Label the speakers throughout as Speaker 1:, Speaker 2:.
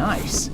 Speaker 1: nice.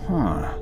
Speaker 1: Huh.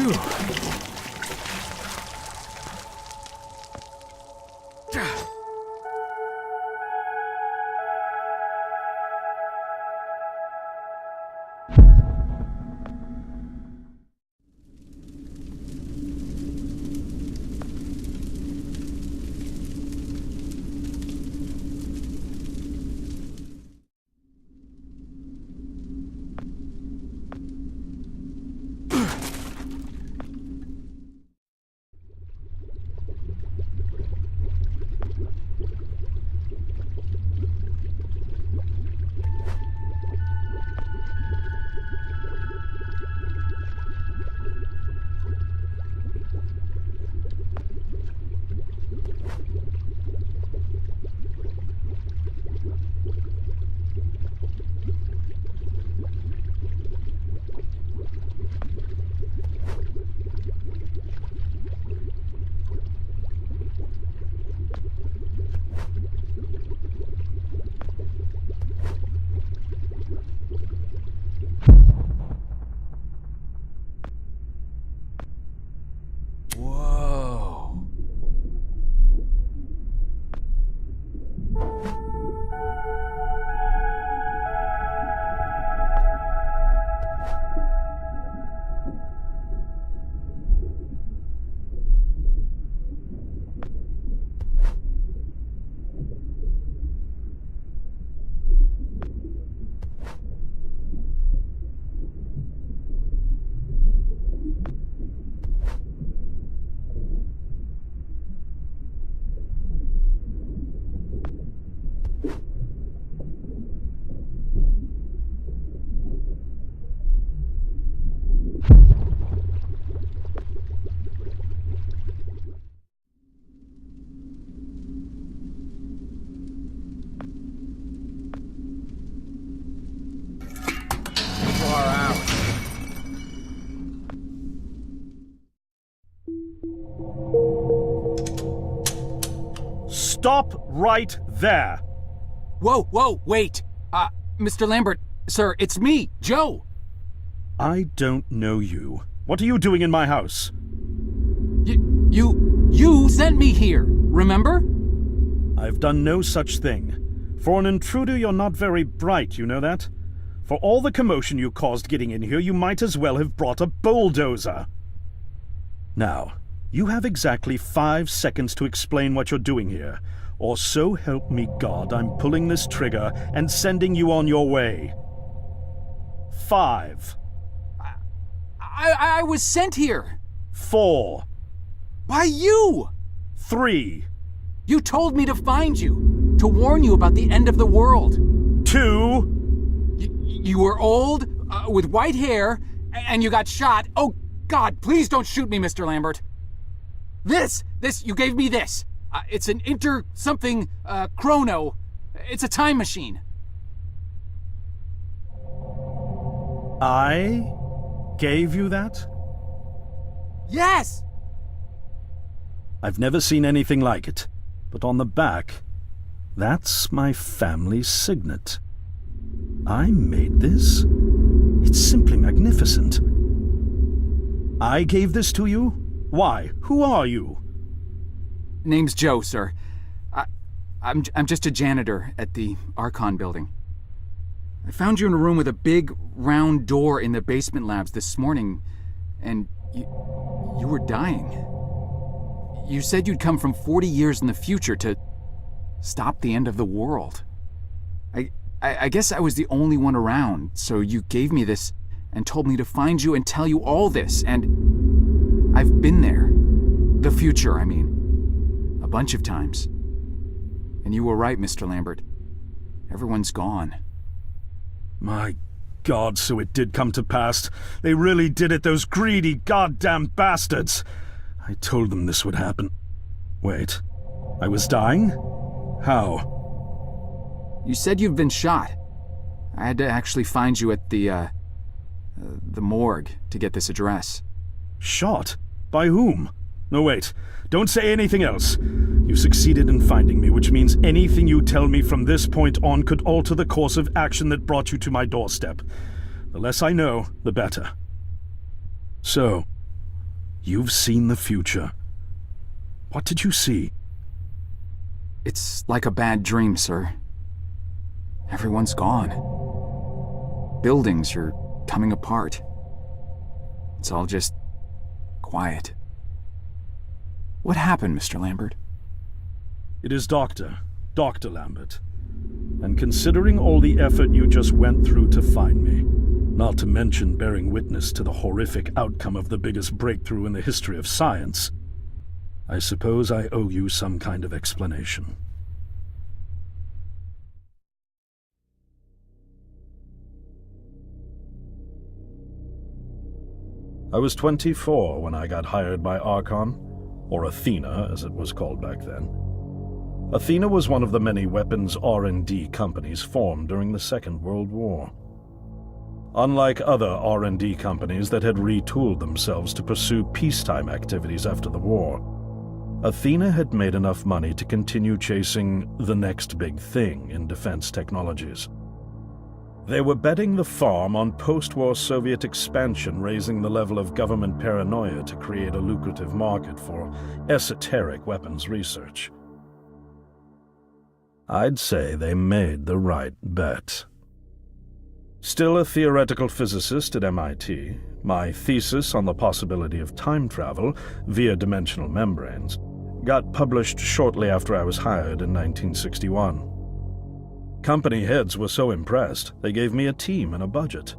Speaker 1: Phew.
Speaker 2: Stop right there!
Speaker 3: Whoa, wait! Mr. Lambert, sir, it's me, Joe!
Speaker 2: I don't know you. What are you doing in my house?
Speaker 3: You sent me here, remember?
Speaker 2: I've done no such thing. For an intruder, you're not very bright, you know that? For all the commotion you caused getting in here, you might as well have brought a bulldozer. Now, you have exactly 5 seconds to explain what you're doing here, or so help me God, I'm pulling this trigger and sending you on your way. 5.
Speaker 3: I was sent here.
Speaker 2: 4.
Speaker 3: By you!
Speaker 2: 3.
Speaker 3: You told me to find you, to warn you about the end of the world.
Speaker 2: 2.
Speaker 3: You were old, with white hair, and you got shot. Oh, God, please don't shoot me, Mr. Lambert. This, you gave me this. It's an chrono. It's a time machine.
Speaker 2: I gave you that?
Speaker 3: Yes!
Speaker 2: I've never seen anything like it, but on the back, that's my family signet. I made this? It's simply magnificent. I gave this to you? Why? Who are you?
Speaker 3: Name's Joe, sir. I'm just a janitor at the Archon building. I found you in a room with a big, round door in the basement labs this morning, and you were dying. You said you'd come from 40 years in the future to stop the end of the world. I guess I was the only one around, so you gave me this and told me to find you and tell you all this, and I've been there. The future, I mean. A bunch of times. And you were right, Mr. Lambert. Everyone's gone.
Speaker 2: My God, so it did come to pass. They really did it, those greedy goddamn bastards. I told them this would happen. Wait, I was dying? How?
Speaker 3: You said you've been shot. I had to actually find you at the morgue to get this address.
Speaker 2: Shot? By whom? No, wait. Don't say anything else. You succeeded in finding me, which means anything you tell me from this point on could alter the course of action that brought you to my doorstep. The less I know, the better. So, you've seen the future. What did you see?
Speaker 3: It's like a bad dream, sir. Everyone's gone. Buildings are coming apart. It's all just quiet. What happened, Mr. Lambert?
Speaker 2: It is Dr. Lambert. And considering all the effort you just went through to find me, not to mention bearing witness to the horrific outcome of the biggest breakthrough in the history of science, I suppose I owe you some kind of explanation. I was 24 when I got hired by Archon, or Athena as it was called back then. Athena was one of the many weapons R&D companies formed during the Second World War. Unlike other R&D companies that had retooled themselves to pursue peacetime activities after the war, Athena had made enough money to continue chasing the next big thing in defense technologies. They were betting the farm on post-war Soviet expansion, raising the level of government paranoia to create a lucrative market for esoteric weapons research. I'd say they made the right bet. Still a theoretical physicist at MIT, my thesis on the possibility of time travel via dimensional membranes got published shortly after I was hired in 1961. Company heads were so impressed, they gave me a team and a budget.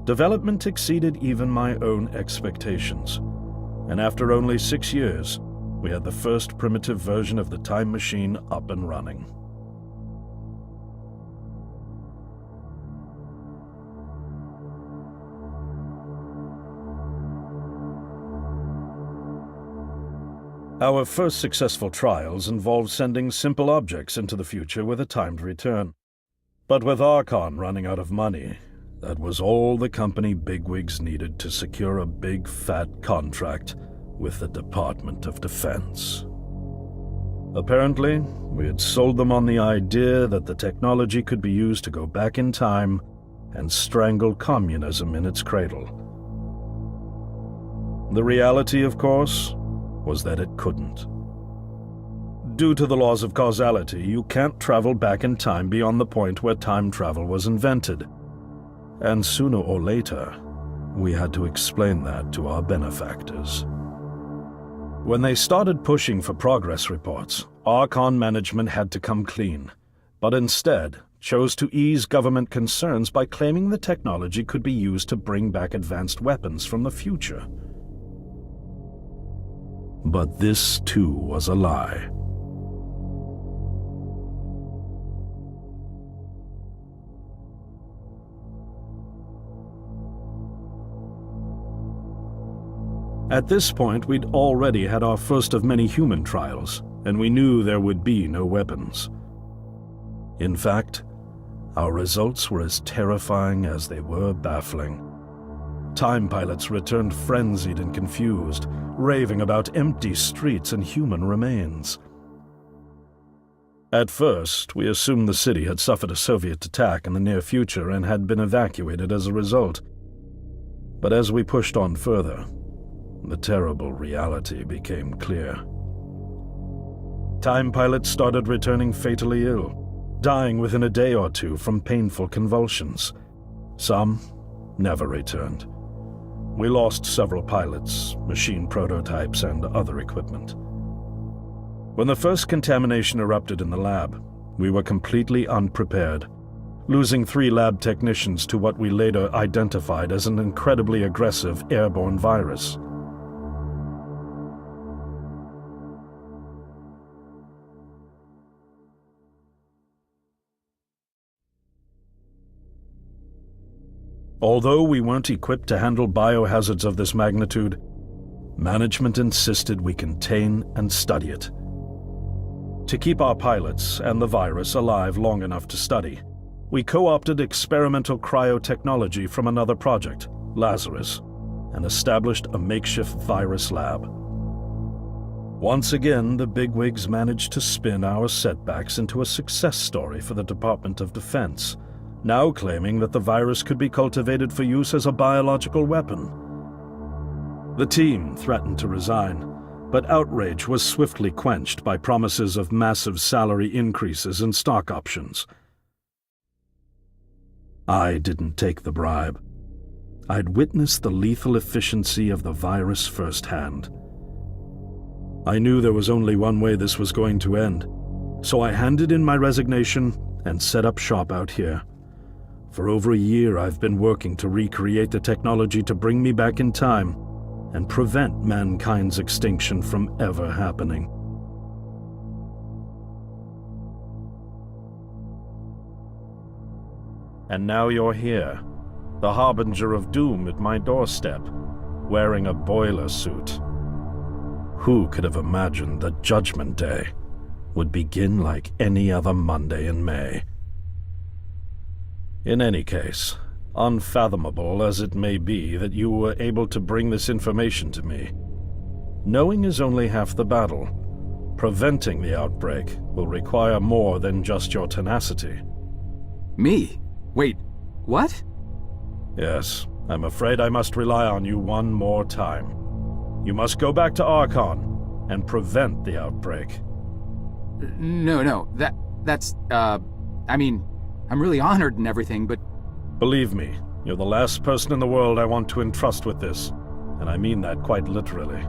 Speaker 2: Development exceeded even my own expectations, and after only 6 years, we had the first primitive version of the time machine up and running. Our first successful trials involved sending simple objects into the future with a timed return. But with Archon running out of money, that was all the company bigwigs needed to secure a big fat contract with the Department of Defense. Apparently, we had sold them on the idea that the technology could be used to go back in time and strangle communism in its cradle. The reality, of course, was that it couldn't. Due to the laws of causality, you can't travel back in time beyond the point where time travel was invented. And sooner or later, we had to explain that to our benefactors. When they started pushing for progress reports, Archon management had to come clean, but instead chose to ease government concerns by claiming the technology could be used to bring back advanced weapons from the future. But this, too, was a lie. At this point, we'd already had our first of many human trials, and we knew there would be no weapons. In fact, our results were as terrifying as they were baffling. Time pilots returned frenzied and confused, raving about empty streets and human remains. At first, we assumed the city had suffered a Soviet attack in the near future and had been evacuated as a result. But as we pushed on further, the terrible reality became clear. Time pilots started returning fatally ill, dying within a day or two from painful convulsions. Some never returned. We lost several pilots, machine prototypes, and other equipment. When the first contamination erupted in the lab, we were completely unprepared, losing 3 lab technicians to what we later identified as an incredibly aggressive airborne virus. Although we weren't equipped to handle biohazards of this magnitude, management insisted we contain and study it. To keep our pilots and the virus alive long enough to study, we co-opted experimental cryotechnology from another project, Lazarus, and established a makeshift virus lab. Once again, the bigwigs managed to spin our setbacks into a success story for the Department of Defense, now claiming that the virus could be cultivated for use as a biological weapon. The team threatened to resign, but outrage was swiftly quenched by promises of massive salary increases and stock options. I didn't take the bribe. I'd witnessed the lethal efficiency of the virus firsthand. I knew there was only one way this was going to end, so I handed in my resignation and set up shop out here. For over a year, I've been working to recreate the technology to bring me back in time and prevent mankind's extinction from ever happening. And now you're here, the harbinger of doom at my doorstep, wearing a boiler suit. Who could have imagined that Judgment Day would begin like any other Monday in May? In any case, unfathomable as it may be that you were able to bring this information to me, knowing is only half the battle. Preventing the outbreak will require more than just your tenacity.
Speaker 3: Me? Wait, what?
Speaker 2: Yes, I'm afraid I must rely on you one more time. You must go back to Archon and prevent the outbreak.
Speaker 3: No, that's, I mean, I'm really honored and everything, but...
Speaker 2: Believe me, you're the last person in the world I want to entrust with this, and I mean that quite literally.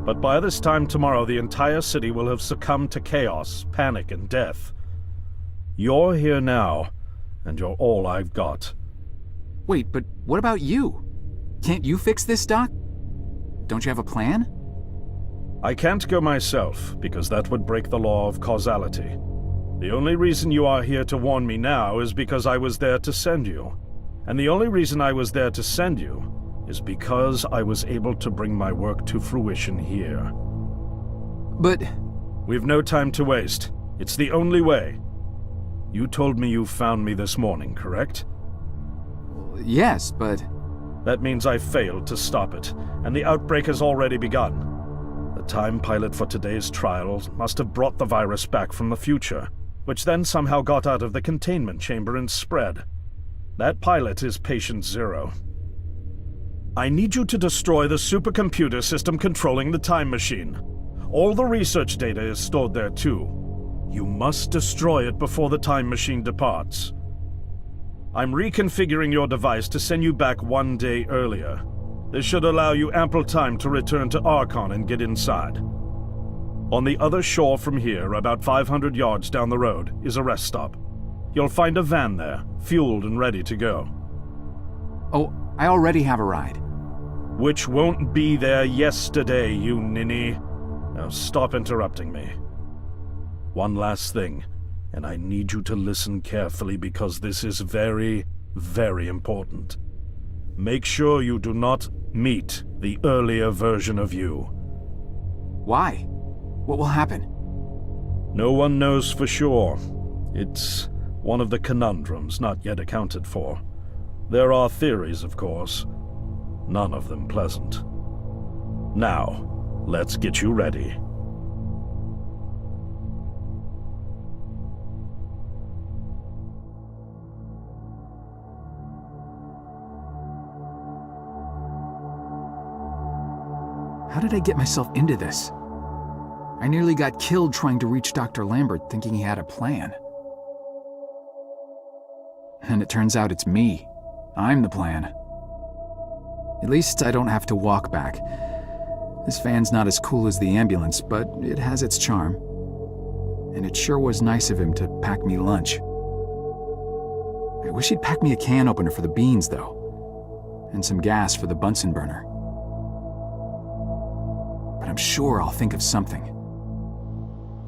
Speaker 2: But by this time tomorrow, the entire city will have succumbed to chaos, panic, and death. You're here now, and you're all I've got.
Speaker 3: Wait, but what about you? Can't you fix this, Doc? Don't you have a plan?
Speaker 2: I can't go myself, because that would break the law of causality. The only reason you are here to warn me now is because I was there to send you. And the only reason I was there to send you is because I was able to bring my work to fruition here.
Speaker 3: But...
Speaker 2: We've no time to waste. It's the only way. You told me you found me this morning, correct?
Speaker 3: Yes, but...
Speaker 2: That means I failed to stop it, and the outbreak has already begun. The time pilot for today's trial must have brought the virus back from the future, which then somehow got out of the containment chamber and spread. That pilot is Patient Zero. I need you to destroy the supercomputer system controlling the time machine. All the research data is stored there too. You must destroy it before the time machine departs. I'm reconfiguring your device to send you back 1 day earlier. This should allow you ample time to return to Archon and get inside. On the other shore from here, about 500 yards down the road, is a rest stop. You'll find a van there, fueled and ready to go.
Speaker 3: Oh, I already have a ride.
Speaker 2: Which won't be there yesterday, you ninny. Now stop interrupting me. One last thing, and I need you to listen carefully because this is very, very important. Make sure you do not meet the earlier version of you.
Speaker 3: Why? What will happen?
Speaker 2: No one knows for sure. It's one of the conundrums not yet accounted for. There are theories, of course. None of them pleasant. Now, let's get you ready.
Speaker 3: How did I get myself into this? I nearly got killed trying to reach Dr. Lambert thinking he had a plan. And it turns out it's me. I'm the plan. At least I don't have to walk back. This van's not as cool as the ambulance, but it has its charm. And it sure was nice of him to pack me lunch. I wish he'd pack me a can opener for the beans, though. And some gas for the Bunsen burner. But I'm sure I'll think of something.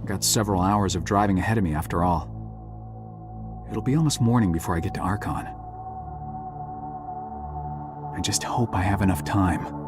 Speaker 3: I've got several hours of driving ahead of me after all. It'll be almost morning before I get to Archon. I just hope I have enough time.